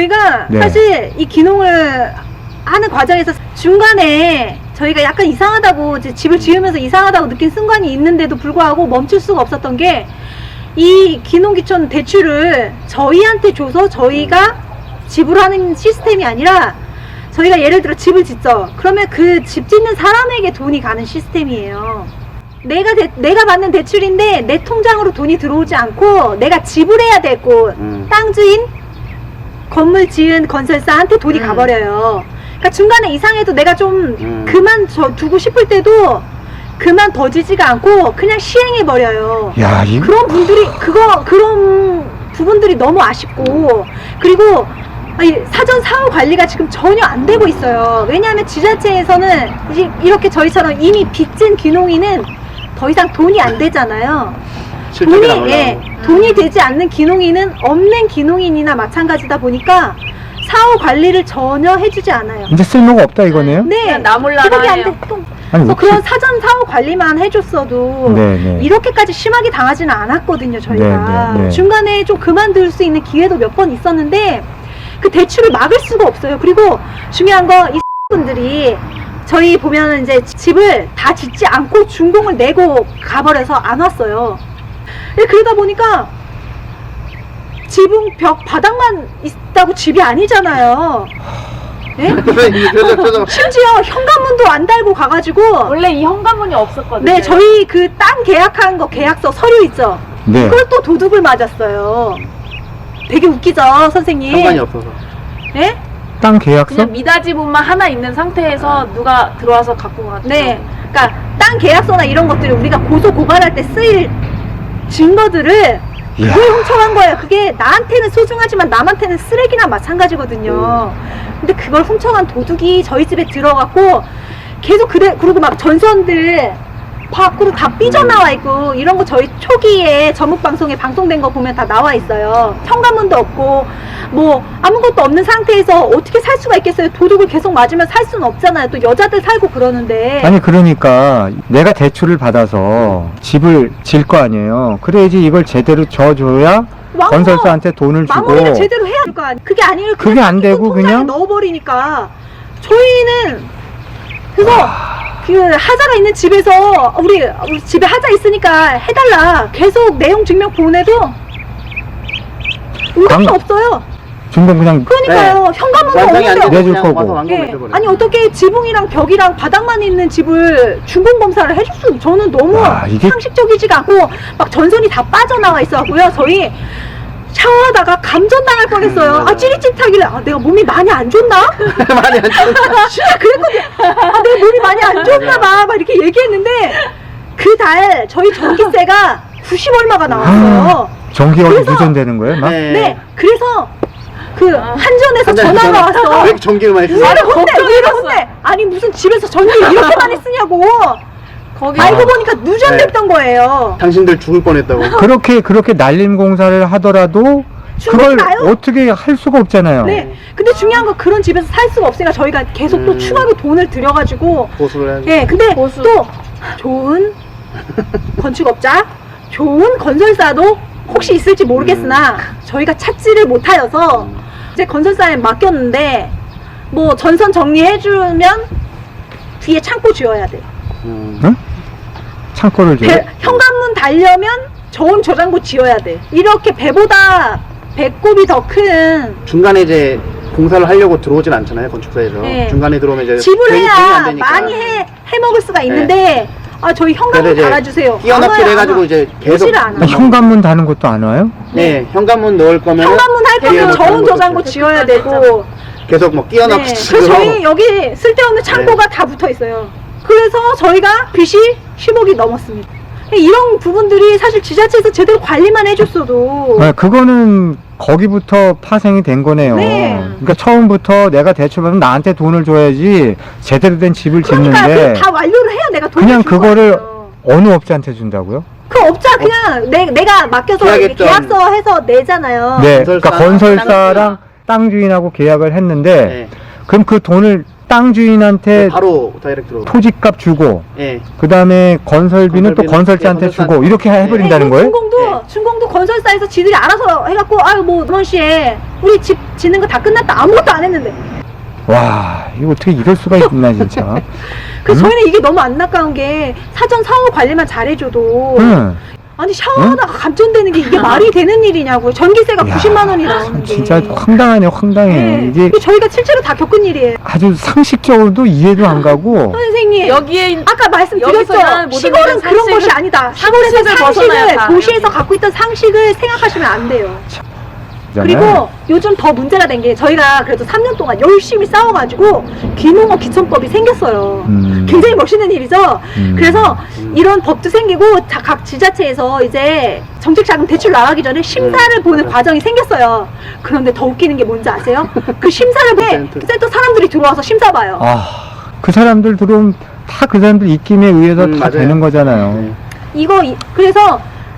저희가 네. 사실 이 기농을 하는 과정에서 중간에 저희가 약간 이상하다고 이제 집을 지으면서 이상하다고 느낀 순간이 있는데도 불구하고 멈출 수가 없었던 게 이 기농기촌 대출을 저희한테 줘서 저희가 지불하는 시스템이 아니라 저희가 예를 들어 집을 짓죠. 그러면 그 집 짓는 사람에게 돈이 가는 시스템이에요. 내가 받는 대출인데 내 통장으로 돈이 들어오지 않고 내가 지불해야 되고 땅 주인 건물 지은 건설사한테 돈이 가버려요. 그러니까 중간에 이상해도 내가 좀 그만 두고 싶을 때도 그만 둬지지가 않고 그냥 시행해버려요. 야, 그런 분들이, 그런 부분들이 너무 아쉽고, 그리고 사전 사후 관리가 지금 전혀 안 되고 있어요. 왜냐하면 지자체에서는 이제 이렇게 저희처럼 이미 빚진 귀농인은 더 이상 돈이 안 되잖아요. 돈이 되지 않는 귀농인은 없는 귀농인이나 마찬가지다 보니까 사후 관리를 전혀 해주지 않아요. 이제 쓸모가 없다 이거네요? 네, 나 몰라 기록이 안 해요. 돼. 아니, 그래서 그런 사전 사후 관리만 해줬어도 네네. 이렇게까지 심하게 당하지는 않았거든요, 저희가. 네네. 중간에 좀 그만둘 수 있는 기회도 몇 번 있었는데 그 대출을 막을 수가 없어요. 그리고 중요한 거 이 분들이 저희 보면은 이제 집을 다 짓지 않고 준공을 내고 가버려서 안 왔어요. 그러다 보니까 지붕 벽 바닥만 있다고 집이 아니잖아요. 예? 심지어 현관문도 안 달고 가가지고 원래 이 현관문이 없었거든요. 네, 저희 그 땅 계약한 거 계약서 서류 있죠. 네. 그걸 또 도둑을 맞았어요. 되게 웃기죠, 선생님. 상관이 없어서. 네? 땅 계약서? 그냥 미닫이분만 하나 있는 상태에서 누가 들어와서 갖고 갔죠. 네. 그러니까 땅 계약서나 이런 것들을 우리가 고소 고발할 때 쓰일 증거들을 이야. 그걸 훔쳐간 거예요. 그게 나한테는 소중하지만 남한테는 쓰레기나 마찬가지거든요. 근데 그걸 훔쳐간 도둑이 저희 집에 들어갔고 계속 그리고 막 전선들 밖으로 다 삐져나와 있고 이런 거 저희 초기에 전국방송에 방송된 거 보면 다 나와 있어요. 현관문도 없고 뭐 아무것도 없는 상태에서 어떻게 살 수가 있겠어요. 도둑을 계속 맞으면 살 수는 없잖아요. 또 여자들 살고 그러는데. 아니 그러니까 내가 대출을 받아서 집을 질 거 아니에요. 그래야지 이걸 제대로 져줘야 건설사한테 돈을 주고. 마무리를 제대로 해야 할 거 아니에요. 그게 아니에요. 그게 안 되고 그냥 넣어버리니까 저희는 그래서 그 하자가 있는 집에서 우리 집에 하자 있으니까 해달라 계속 내용 증명 보내도 응답도 없어요. 준공 그냥 그러니까요. 네. 현관문도 완성이 안 없는데 되고 내줄 그냥 거고. 와서 완공을 예. 해줘버려요. 아니 어떻게 지붕이랑 벽이랑 바닥만 있는 집을 준공검사를 해줄 수 저는 너무 와, 이게- 상식적이지가 않고 막 전선이 다 빠져나와 있어갖고요. 저희 샤워하다가 감전당할 뻔했어요. 아 찌릿찌릿하길래 아 내가 몸이 많이 안 좋나? 많이 안 좋아. 진짜 그랬거든요. 아 내가 몸이 많이 안 좋나 봐. 막 이렇게 얘기했는데 그 달 저희 전기세가 90 얼마가 나왔어요. 전기가 그래서- 누전되는 거예요? 막? 네. 그래서 그 한전에서 전화가 왔어. 왜 전기를 많이 쓰냐? 우리를 혼내. 아니 무슨 집에서 전기 이렇게 많이 쓰냐고. 거기 알고 보니까 누전됐던 거예요. 당신들 죽을 뻔했다고. 그렇게 날림 공사를 하더라도 그걸 나요? 어떻게 할 수가 없잖아요. 네. 근데 중요한 건 그런 집에서 살 수가 없으니까 저희가 계속 또 추가로 돈을 들여가지고. 보수를 해야지. 예, 근데 보수. 또 좋은 건축업자, 좋은 건설사도 혹시 있을지 모르겠으나 저희가 찾지를 못하여서 이제 건설사에 맡겼는데 뭐 전선 정리해주면 뒤에 창고 지어야 돼. 응? 창고를 줘. 현관문 달려면 저온 저장고 지어야 돼. 이렇게 배보다 배꼽이 더 큰 중간에 이제 공사를 하려고 들어오진 않잖아요, 건축사에서. 네. 중간에 들어오면 이제 집을 돈이 안 해야 되니까. 많이 해먹을 수가 있는데 아 저희 현관문 그래서 이제 달아주세요. 끼워넣기를 해가지고 이제 계속 오지를 않아. 아, 현관문 다는 것도 안 와요? 네, 현관문 넣을 거면 현관문 할 거면 끼워넣기 저온 하는 저장고 거죠. 지어야 되고. 계속 뭐 끼워넣기 네. 식으로. 그래서 저희 여기 쓸데없는 창고가 다 붙어 있어요. 그래서 저희가 빚이 10억이 넘었습니다. 이런 부분들이 사실 지자체에서 제대로 관리만 해줬어도 네, 그거는 거기부터 파생이 된 거네요. 네. 그러니까 처음부터 내가 대출받으면 나한테 돈을 줘야지 제대로 된 집을 그러니까 짓는데 다 완료를 해야 내가 돈을 그냥 줄 그거를 거예요. 어느 업자한테 준다고요? 그 업자 그냥 내가 맡겨서 계약했던- 계약서 해서 내잖아요. 네, 건설사, 그러니까 건설사랑 땅 주인하고 계약을 했는데 네. 그럼 그 돈을 땅 주인한테 바로 다이렉트로. 토지값 주고 예. 그 다음에 건설비는 또 건설비는 건설자한테 예, 주고 이렇게 해버린다는 거예요? 준공도 건설사에서 지들이 알아서 해갖고 아유 뭐 이번 시에 우리 집 짓는 거 다 끝났다 아무것도 안 했는데. 와, 이거 어떻게 이럴 수가 있나 진짜. 그래서 저희는 이게 너무 안타까운 게 사전 사후 관리만 잘해줘도 응. 아니 샤워하다가 감전되는 게 이게 말이 되는 일이냐고요. 전기세가 야, 90만 원이 나오는데. 진짜 황당하네, 황당해. 네. 이게 저희가 실제로 다 겪은 일이에요. 아주 상식적으로도 이해도 안 가고. 선생님 여기에 아까 말씀드렸죠. 여기서는 모든 시골은 것은 그런 상식을- 것이 아니다. 시골에서 상식을 벗어나야 상식을 다 도시에서 여기. 갖고 있던 상식을 생각하시면 안 돼요. 그잖아요. 그리고 요즘 더 문제가 된 게 저희가 그래도 3년 동안 열심히 싸워가지고 귀농어 기천법이 생겼어요. 굉장히 멋있는 일이죠. 그래서 이런 법도 생기고 각 지자체에서 이제 정책자금 대출 나가기 전에 심사를 보는 과정이 생겼어요. 그런데 더 웃기는 게 뭔지 아세요? 그 심사를 해. 그때 또 사람들이 들어와서 심사 봐요. 아, 그 사람들 들어오면 다 그 사람들 입김에 의해서 다 맞아요. 되는 거잖아요. 네.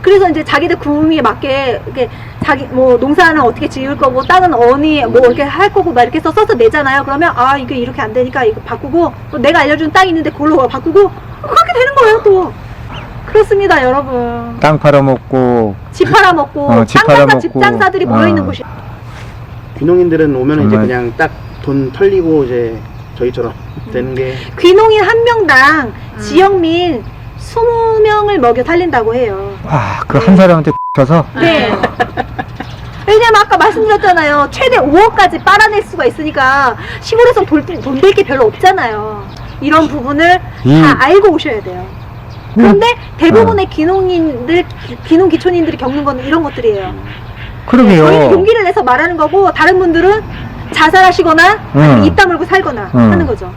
그래서 이제 자기들 구미에 맞게 이렇게 자기 뭐 농사는 어떻게 지을 거고 땅은 어니 뭐 이렇게 할 거고 막 이렇게 써서 내잖아요. 그러면 아 이게 이렇게 안 되니까 이거 바꾸고 또 내가 알려준 땅이 있는데 그걸로 바꾸고 그렇게 되는 거예요 또. 그렇습니다 여러분. 땅 팔아먹고. 집 팔아먹고 집 땅장사 팔아먹고. 집장사들이 모여있는 어. 곳이. 귀농인들은 오면 이제 정말. 그냥 딱 돈 털리고 이제 저희처럼 되는 게 귀농인 한 명당 지역민 20명을 먹여 살린다고 해요. 와, 그 한 사람한테 쳐서. 네. 왜냐면 아까 말씀드렸잖아요. 최대 5억까지 빨아낼 수가 있으니까 시골에서 돈 될 게 별로 없잖아요. 이런 부분을 다 알고 오셔야 돼요. 그런데 대부분의 귀농 기촌인들이 겪는 건 이런 것들이에요. 그러게요. 저희는 용기를 내서 말하는 거고 다른 분들은 자살하시거나 아니면 입 다물고 살거나 하는 거죠.